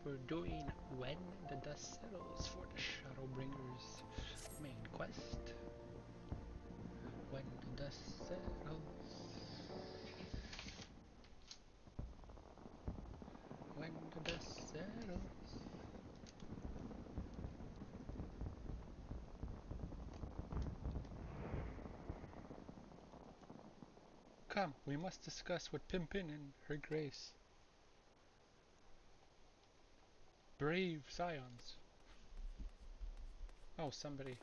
We're doing When the Dust Settles for the Shadowbringers main quest. When the dust settles. When the dust settles. Come, we must discuss with Pimpin and her grace. Brave scions. Oh, somebody.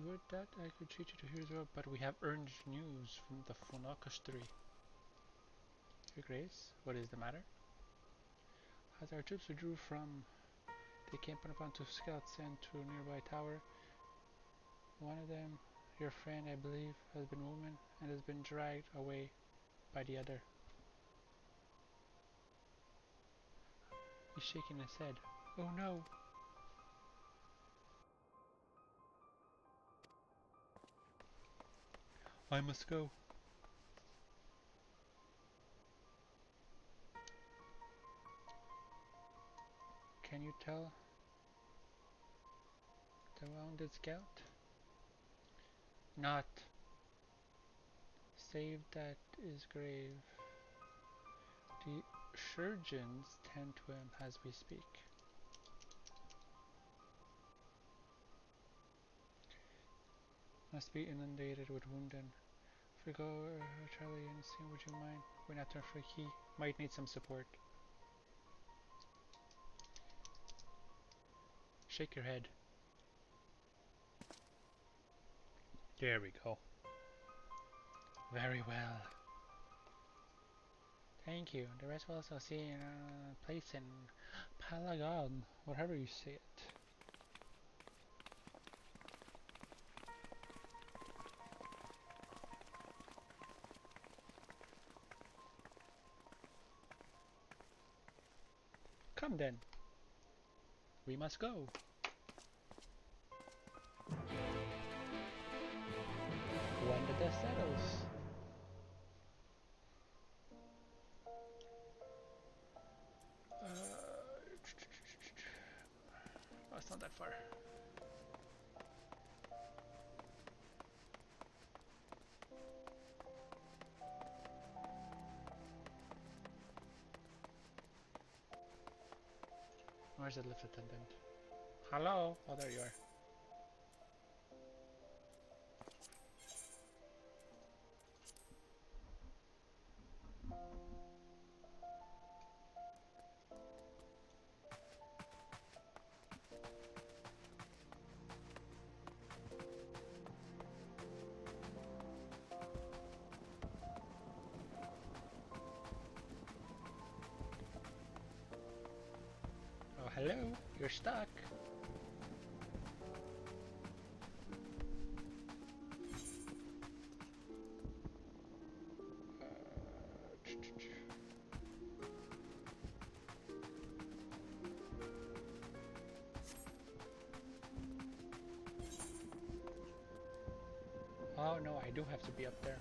Would that I could treat you to hear the but we have earned news from the Funakastri. Your grace, what is the matter? As our troops withdrew from the camp upon two scouts sent to a nearby tower, one of them, your friend I believe, has been wounded and has been dragged away by the other. He's shaking his head. Oh no! I must go. Can you tell the wounded scout? Not. Save that is grave. The surgeons tend to him as we speak. Must be inundated with wounded. If we go Charlie and see, would you mind? When after for he might need some support. Shake your head. There we go. Very well. Thank you. The rest will also see in a place in Palagon, whatever you say it. Come then. We must go. When the dust settles. Oh, it's not that far. Where's the lift attendant? Hello? Oh, there you are. Oh, hello. You're stuck. Oh no, I do have to be up there.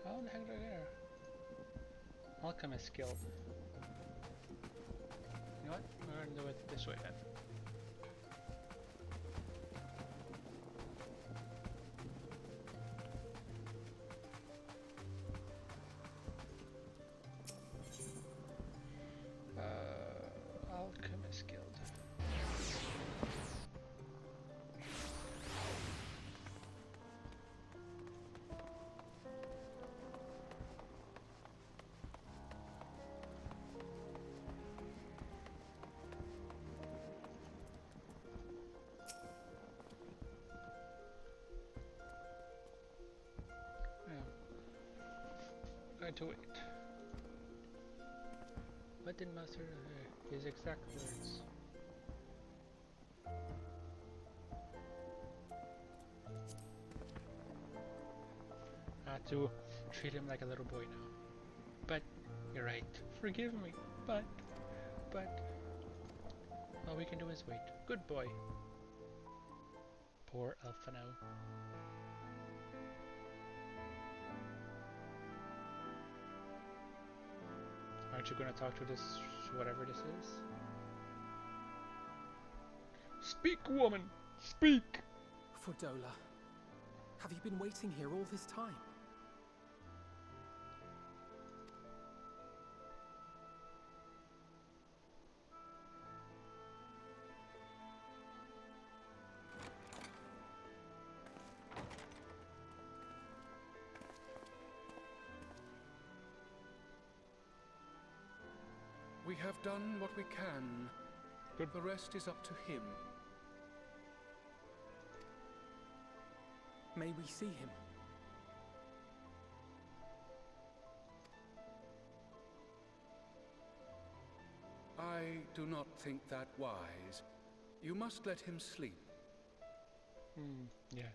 How the heck did I get there? Alchemist Guild. You know what? We're gonna do it this way then. Alchemist Guild. Going to wait. What did Master his exact words? had to treat him like a little boy now. But you're right. Forgive me. But all we can do is wait. Good boy. Poor Elfano. Aren't you gonna talk to this, whatever this is? Speak, woman! Speak! Fordola, have you been waiting here all this time? We have done what we can. Good. The rest is up to him. May we see him? I do not think that wise. You must let him sleep. Yes.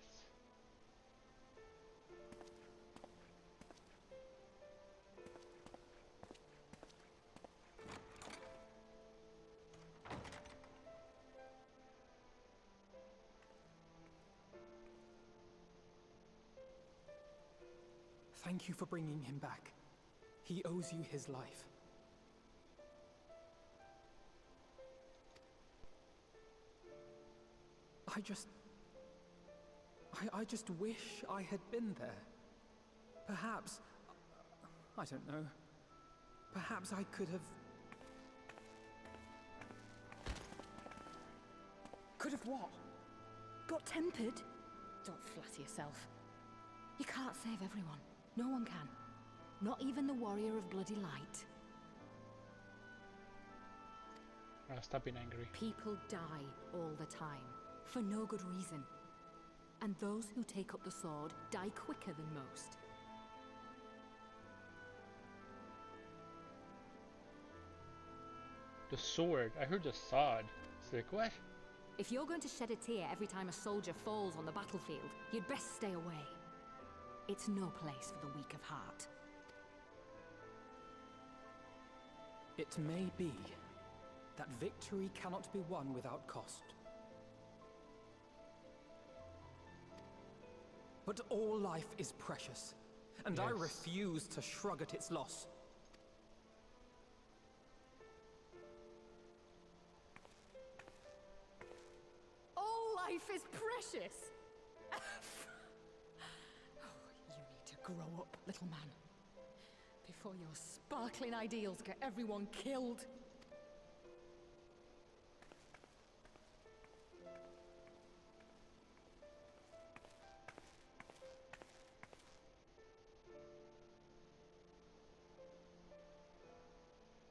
Thank you for bringing him back. He owes you his life. I just wish I had been there. Perhaps, I don't know, perhaps I could have... Could have what? Got tempered? Don't flatter yourself. You can't save everyone. No one can. Not even the warrior of bloody light. Stop being angry. People die all the time, for no good reason. And those who take up the sword die quicker than most. The sword. I heard the sod. It's like, what? If you're going to shed a tear every time a soldier falls on the battlefield, you'd best stay away. It's no place for the weak of heart. It may be that victory cannot be won without cost. But all life is precious, and I refuse to shrug at its loss. All life is precious! You need to grow up, little man. Before your sparkling ideals get everyone killed.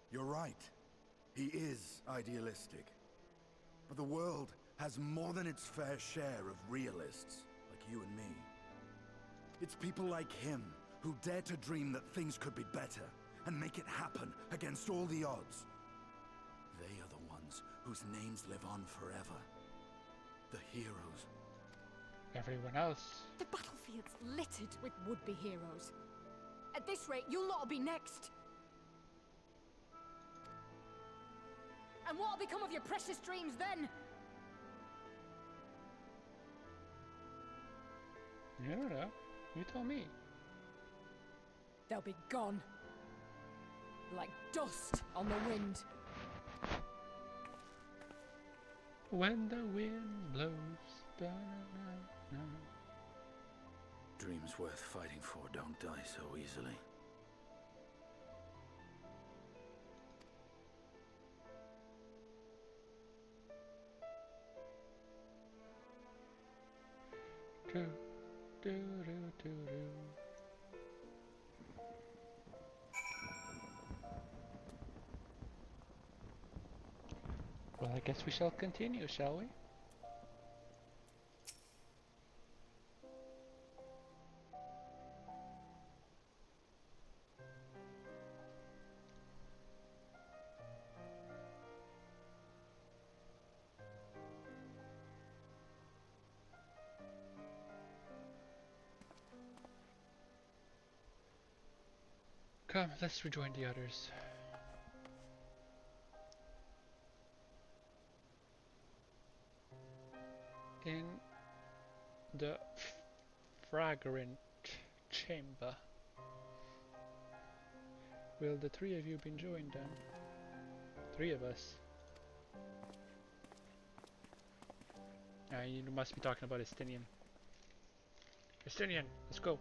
You're right. He is idealistic. But the world has more than its fair share of realists, like you and me. It's people like him who dare to dream that things could be better and make it happen against all the odds. They are the ones whose names live on forever. The heroes. Everyone else. The battlefield's littered with would-be heroes. At this rate, you'll not be next. And what'll become of your precious dreams then? I don't know. You tell me. They'll be gone. Like dust on the wind. When the wind blows. Da-na-na-na. Dreams worth fighting for don't die so easily. Do, do, do, do, do. Well, I guess we shall continue, shall we? Come, let's rejoin the others. In the fragrant chamber. Will the three of you be joined then? Three of us. You must be talking about Estinian. Estinian, let's go.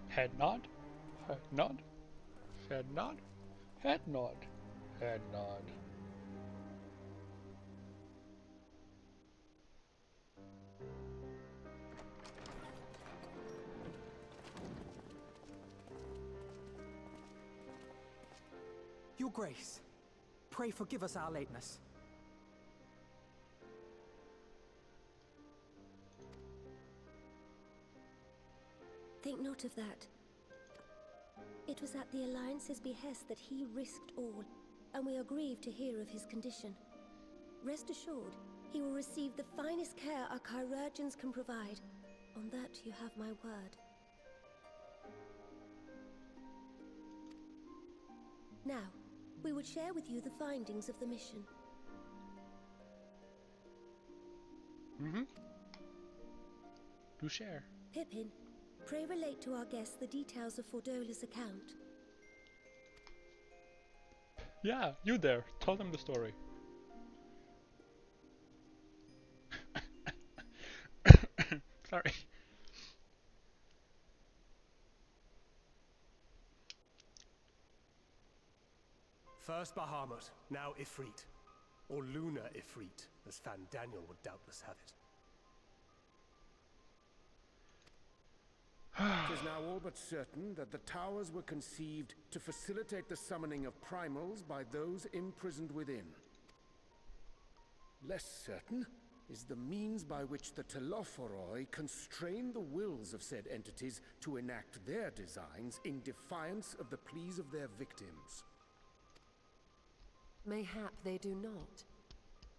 Head nod, head nod, head nod, head nod, head nod. Your Grace, pray forgive us our lateness. Think not of that. It was at the Alliance's behest that he risked all, and we are grieved to hear of his condition. Rest assured, he will receive the finest care our chirurgeons can provide. On that you have my word. Now, we would share with you the findings of the mission. Do share. Pippin, pray relate to our guests the details of Fordola's account. Yeah, you there. Tell them the story. Sorry. First Bahamut, now Ifrit. Or Lunar Ifrit, as Fan Daniel would doubtless have it. It is now all but certain that the towers were conceived to facilitate the summoning of primals by those imprisoned within. Less certain is the means by which the Telophoroi constrain the wills of said entities to enact their designs in defiance of the pleas of their victims. Mayhap they do not.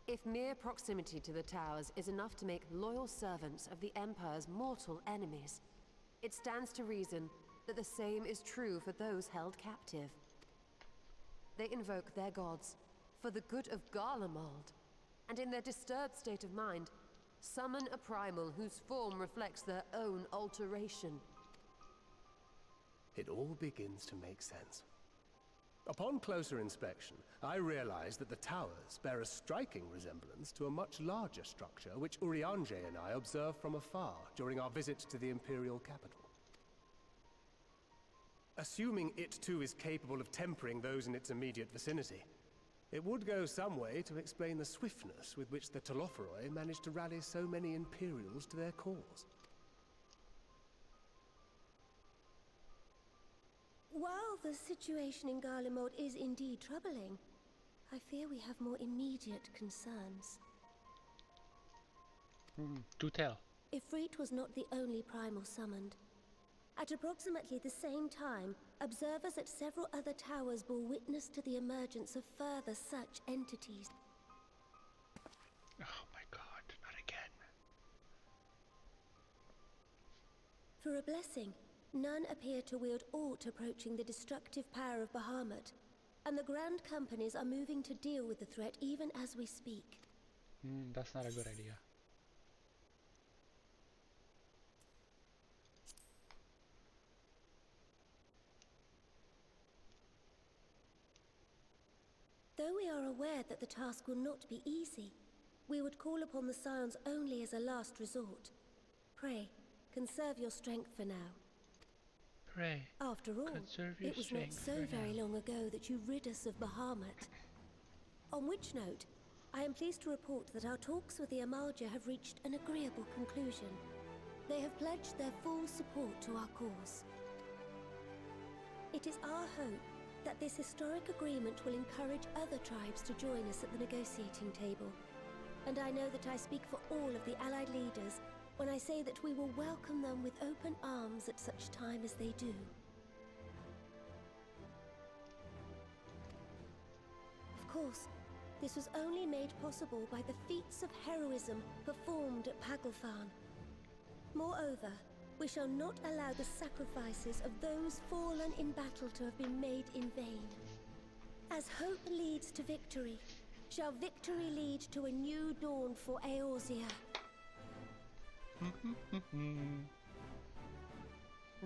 If mere proximity to the towers is enough to make loyal servants of the Empire's mortal enemies, it stands to reason that the same is true for those held captive. They invoke their gods for the good of Garlemald, and in their disturbed state of mind, summon a primal whose form reflects their own alteration. It all begins to make sense. Upon closer inspection, I realized that the towers bear a striking resemblance to a much larger structure which Urianger and I observed from afar during our visit to the Imperial capital. Assuming it too is capable of tempering those in its immediate vicinity, it would go some way to explain the swiftness with which the Telophoroi managed to rally so many Imperials to their cause. While the situation in Garlemald is indeed troubling, I fear we have more immediate concerns. Do tell. Ifrit was not the only primal summoned. At approximately the same time, observers at several other towers bore witness to the emergence of further such entities. Oh my god, not again. For a blessing, none appear to wield aught approaching the destructive power of Bahamut, and the Grand Companies are moving to deal with the threat even as we speak. That's not a good idea. Though we are aware that the task will not be easy, we would call upon the Scions only as a last resort. Pray, conserve your strength for now. Pray. After all, Conserve your it was not strength so for very now. long ago that you rid us of Bahamut. On which note, I am pleased to report that our talks with the Amalja have reached an agreeable conclusion. They have pledged their full support to our cause. It is our hope that this historic agreement will encourage other tribes to join us at the negotiating table. And I know that I speak for all of the Allied leaders when I say that we will welcome them with open arms at such time as they do. course, this was only made possible by the feats of heroism performed at Paglfan. Moreover, we shall not allow the sacrifices of those fallen in battle to have been made in vain. As hope leads to victory, shall victory lead to a new dawn for Eorzea.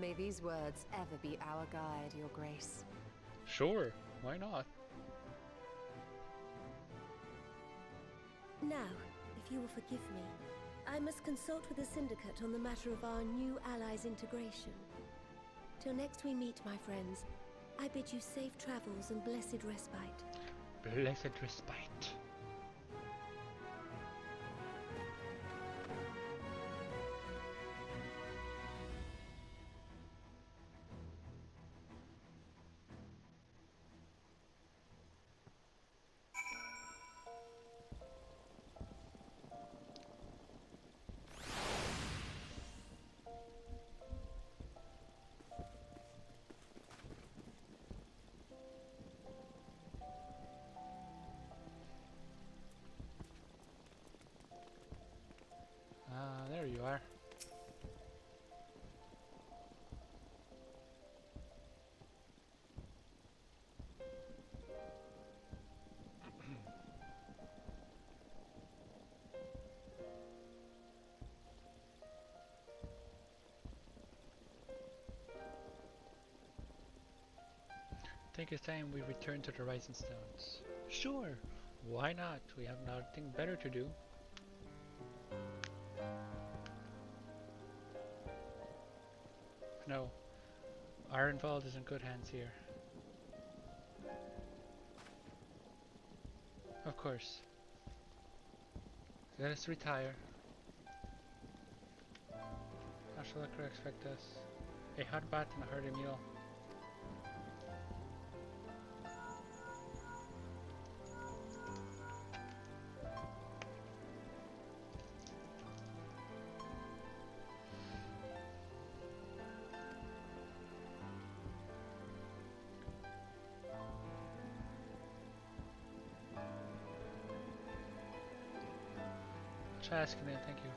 May these words ever be our guide, Your Grace. Sure, why not? Now, if you will forgive me, I must consult with the Syndicate on the matter of our new allies' integration. Till next we meet, my friends, I bid you safe travels and blessed respite. Blessed respite. There you are. I think it's time we return to the Rising Stones. Sure, why not? We have nothing better to do. No, Ironvald is in good hands here. Of course. Let us retire. How shall Liquor expect us? A hot bath and a hearty meal. Try asking it, thank you.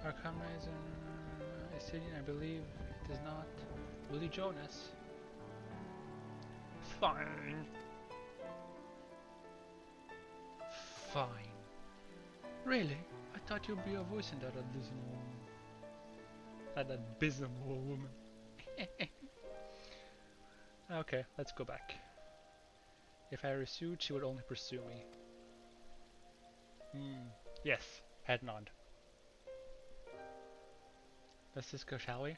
Our comrades in a city, I believe it is not. Will you join us? Fine. Fine. Really? I thought you'd be a voice in that abysmal woman. That abysmal woman. Okay, let's go back. If I pursued, she would only pursue me. Yes, head nod. Let's just go, shall we?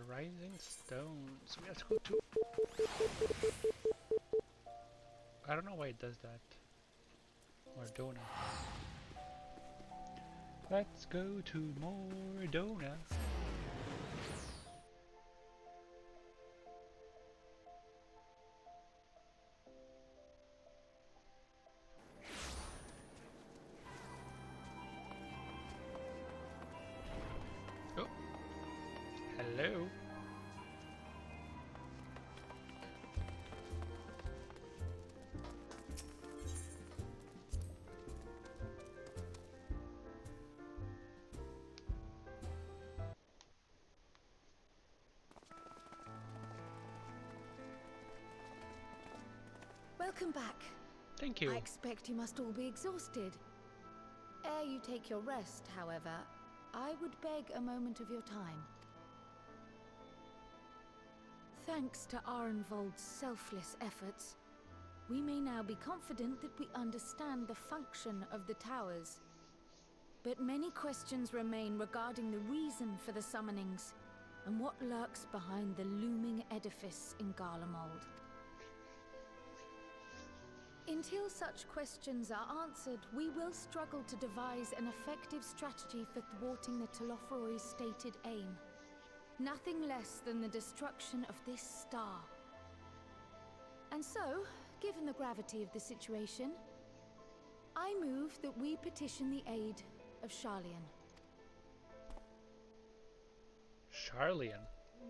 Rising Stones. We have to go to... I don't know why it does that. Mordona. Let's go to Mordona. Oh. Hello. Welcome back. Thank you. I expect you must all be exhausted. Ere you take your rest, however, I would beg a moment of your time. Thanks to Arenvold's selfless efforts, we may now be confident that we understand the function of the towers. But many questions remain regarding the reason for the summonings and what lurks behind the looming edifice in Garlemald. Until such questions are answered, we will struggle to devise an effective strategy for thwarting the Telophoroi's stated aim. Nothing less than the destruction of this star. And so, given the gravity of the situation, I move that we petition the aid of Sharlayan. Sharlayan?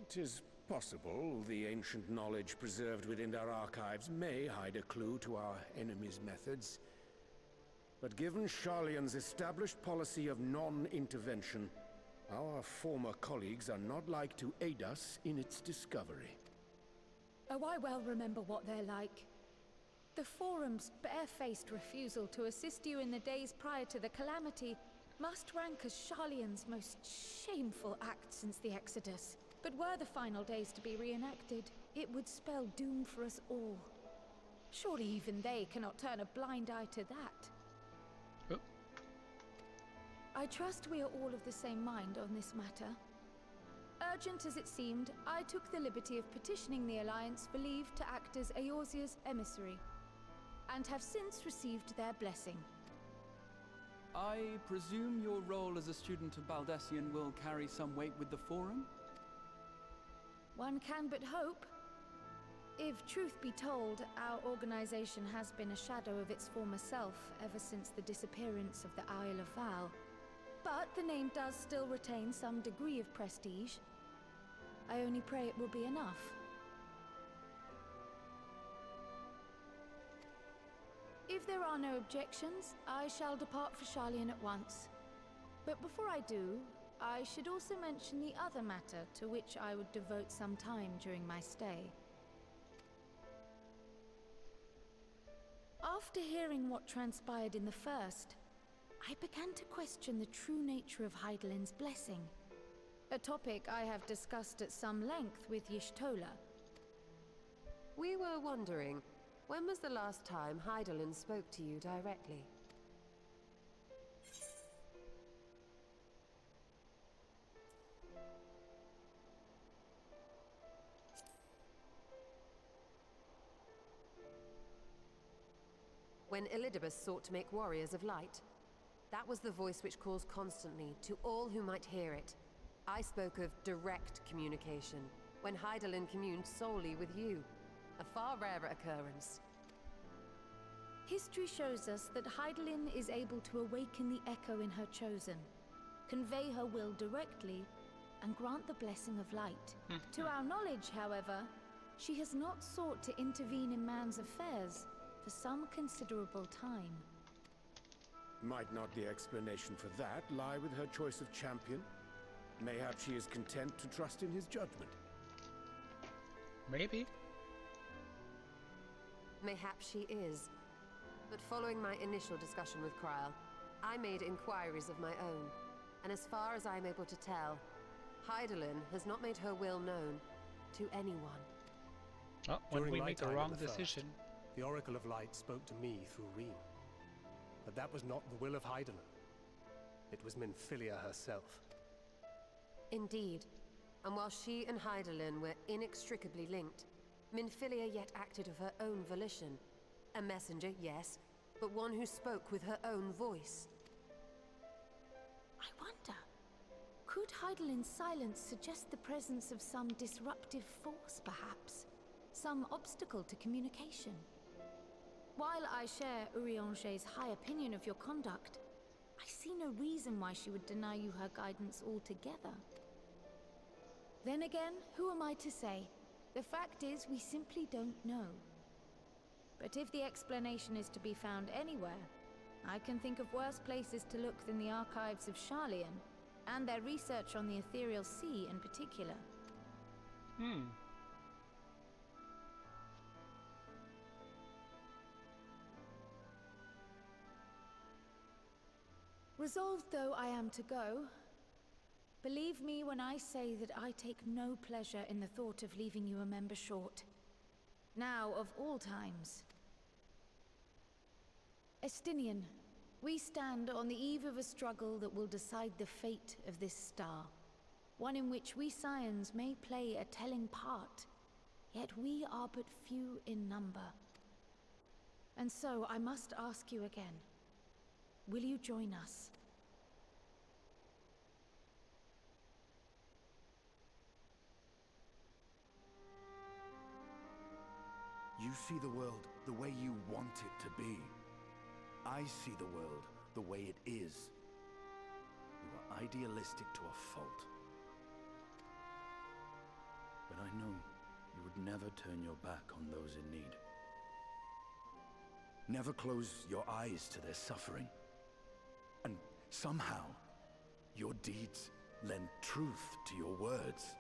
'Tis possible the ancient knowledge preserved within our archives may hide a clue to our enemy's methods. But given Sharlayan's established policy of non-intervention, our former colleagues are not like to aid us in its discovery. Oh, I well remember what they're like. The Forum's barefaced refusal to assist you in the days prior to the calamity must rank as Sharlayan's most shameful act since the Exodus. But were the final days to be reenacted, it would spell doom for us all. Surely even they cannot turn a blind eye to that. Oh. I trust we are all of the same mind on this matter. Urgent as it seemed, I took the liberty of petitioning the Alliance for leave to act as Eorzea's emissary, and have since received their blessing. I presume your role as a student of Baldessian will carry some weight with the Forum? One can but hope. If truth be told, our organization has been a shadow of its former self ever since the disappearance of the Isle of Val. But the name does still retain some degree of prestige. I only pray it will be enough. If there are no objections, I shall depart for Sharlayan at once. But before I do, I should also mention the other matter to which I would devote some time during my stay. After hearing what transpired in the first, I began to question the true nature of Hydaelyn's blessing. A topic I have discussed at some length with Y'shtola. We were wondering, when was the last time Hydaelyn spoke to you directly? When Elidibus sought to make warriors of light. That was the voice which calls constantly to all who might hear it. I spoke of direct communication, when Hydaelyn communed solely with you. A far rarer occurrence. History shows us that Hydaelyn is able to awaken the echo in her chosen, convey her will directly, and grant the blessing of light. To our knowledge, however, she has not sought to intervene in man's affairs for some considerable time. Might not the explanation for that lie with her choice of champion? Mayhap she is content to trust in his judgment. Maybe. Mayhap she is. But following my initial discussion with Krile, I made inquiries of my own. And as far as I'm able to tell, Hydaelyn has not made her will known to anyone. Oh, when During we my make the time wrong at the decision. The Oracle of Light spoke to me through Reen. But that was not the will of Hydaelyn. It was Minfilia herself. Indeed. And while she and Hydaelyn were inextricably linked, Minfilia yet acted of her own volition. A messenger, yes, but one who spoke with her own voice. I wonder, could Hydaelyn's silence suggest the presence of some disruptive force, perhaps? Some obstacle to communication? While I share Urianger's high opinion of your conduct, I see no reason why she would deny you her guidance altogether. Then again, who am I to say? The fact is, we simply don't know. But if the explanation is to be found anywhere, I can think of worse places to look than the archives of Sharlayan, and their research on the Ethereal Sea in particular. Resolved though I am to go, believe me when I say that I take no pleasure in the thought of leaving you a member short. Now of all times. Estinian, we stand on the eve of a struggle that will decide the fate of this star. One in which we Scions may play a telling part, yet we are but few in number. And so I must ask you again, will you join us? You see the world the way you want it to be. I see the world the way it is. You are idealistic to a fault. But I know you would never turn your back on those in need. Never close your eyes to their suffering. And somehow, your deeds lend truth to your words,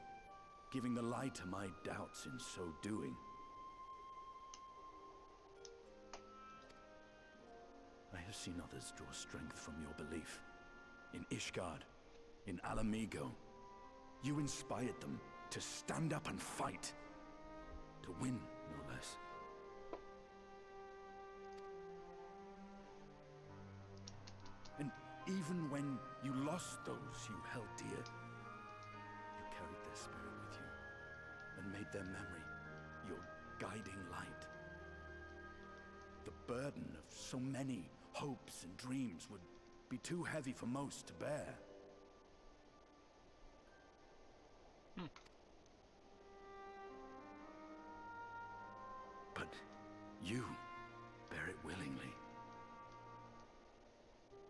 giving the lie to my doubts in so doing. I have seen others draw strength from your belief. In Ishgard, in Alamigo, you inspired them to stand up and fight. To win, no less. And even when you lost those you held dear, you carried their spirit with you and made their memory your guiding light. The burden of so many hopes and dreams would be too heavy for most to bear. But you bear it willingly,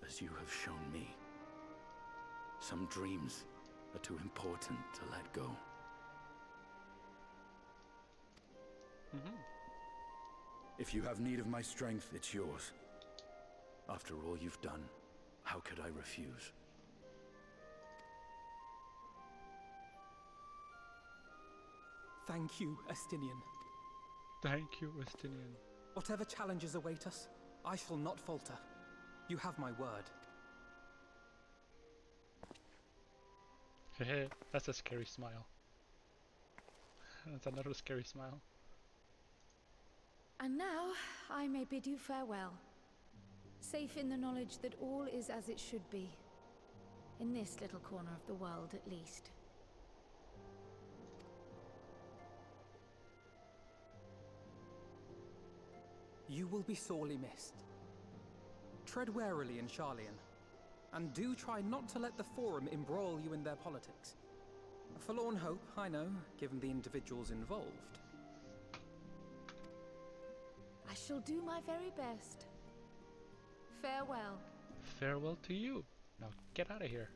as you have shown me. Some dreams are too important to let go. If you have need of my strength, it's yours. After all you've done, how could I refuse? Thank you, Estinian. Thank you, Estinian. Whatever challenges await us, I shall not falter. You have my word. Hehe, that's a scary smile. That's another scary smile. And now, I may bid you farewell. Safe in the knowledge that all is as it should be. In this little corner of the world, at least. You will be sorely missed. Tread warily in Sharlayan, and do try not to let the Forum embroil you in their politics. A forlorn hope, I know, given the individuals involved. I shall do my very best. Farewell. Farewell to you. Now get out of here.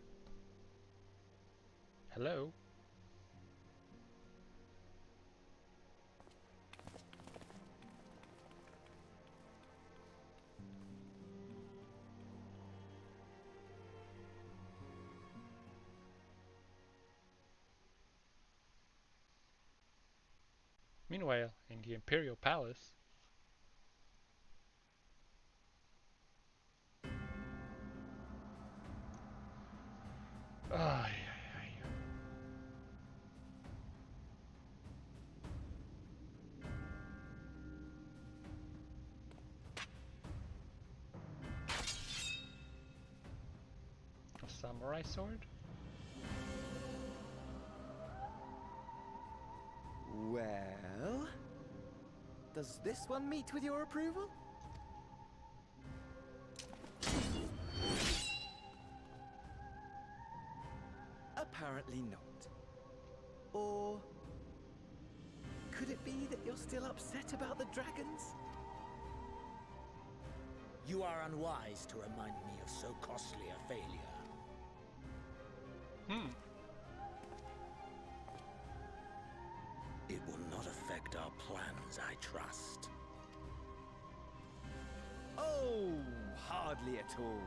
Hello? Meanwhile, in the Imperial Palace, ay, ay, ay. A samurai sword? Well, does this one meet with your approval? Apparently not. Or could it be that you're still upset about the dragons? You are unwise to remind me of so costly a failure. It will not affect our plans, I trust. Oh, hardly at all.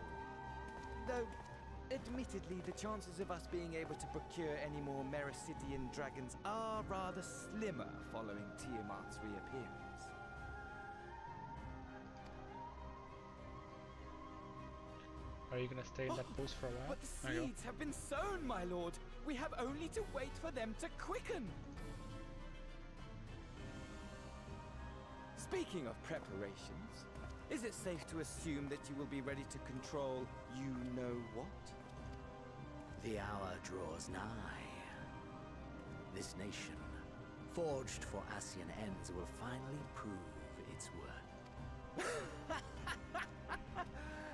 Though, admittedly, the chances of us being able to procure any more Mericidian dragons are rather slimmer following Tiamat's reappearance. Are you gonna stay in that pose for a while? But the There you go. seeds have been sown, my lord. We have only to wait for them to quicken. Speaking of preparations, is it safe to assume that you will be ready to control you-know-what? The hour draws nigh. This nation, forged for Ascian ends, will finally prove its worth.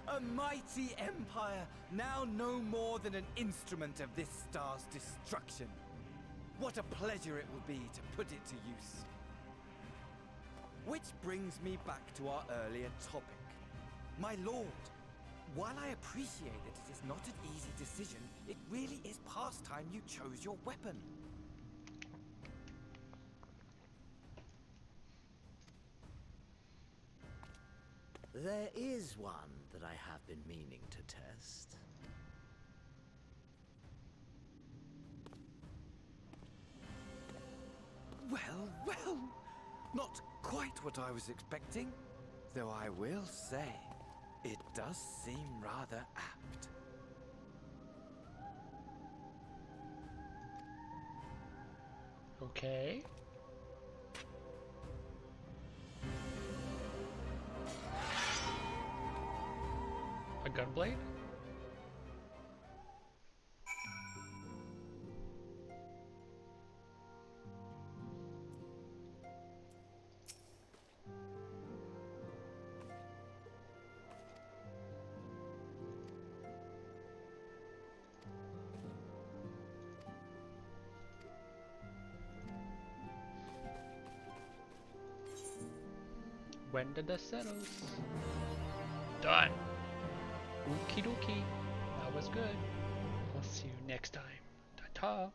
A mighty empire, now no more than an instrument of this star's destruction. What a pleasure it will be to put it to use. Which brings me back to our earlier topic. My lord, while I appreciate that it is not an easy decision, it really is past time you chose your weapon. There is one that I have been meaning to test. Well, well, not quite what I was expecting, though I will say, it does seem rather apt. Okay. A gunblade? When the dust settles. Done. Okie dokie. That was good. I'll see you next time. Ta-ta.